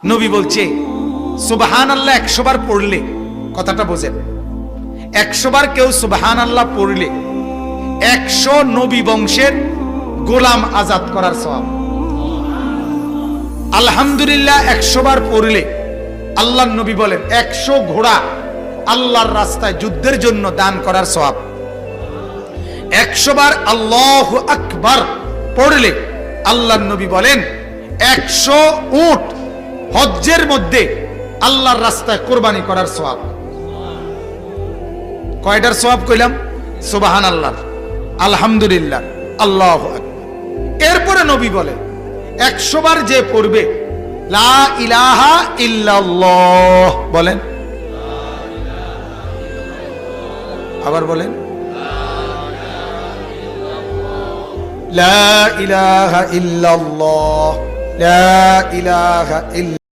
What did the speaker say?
নবী বলছে সুবহানাল্লাহ 100 বার পড়লে, কথাটা বোঝেন, 100 বার কেউ সুবহানাল্লাহ পড়লে 100 নবী বংশের গোলাম আজাদ করার সওয়াব। আলহামদুলিল্লাহ 100 বার পড়লে আল্লাহর নবী বলেন 100 ঘোড়া আল্লাহর রাস্তায় যুদ্ধের জন্য দান করার সওয়াব। 100 বার আল্লাহু আকবার পড়লে আল্লাহর নবী বলেন 100 উট হজ্জের মধ্যে আল্লাহর রাস্তায় কোরবানি করার সওয়াব। কয়টার সওয়াব কইলাম? সুবহানাল্লাহ, আলহামদুলিল্লাহ, আল্লাহু আকবার। এরপরে নবী বলে 100 বার যে পড়বে লা ইলাহা ইল্লাল্লাহ, বলেন, আবার বলেন, লা ইলাহা ইল্লাল্লাহ, লা ইলাহা ইল্লাল্লাহ।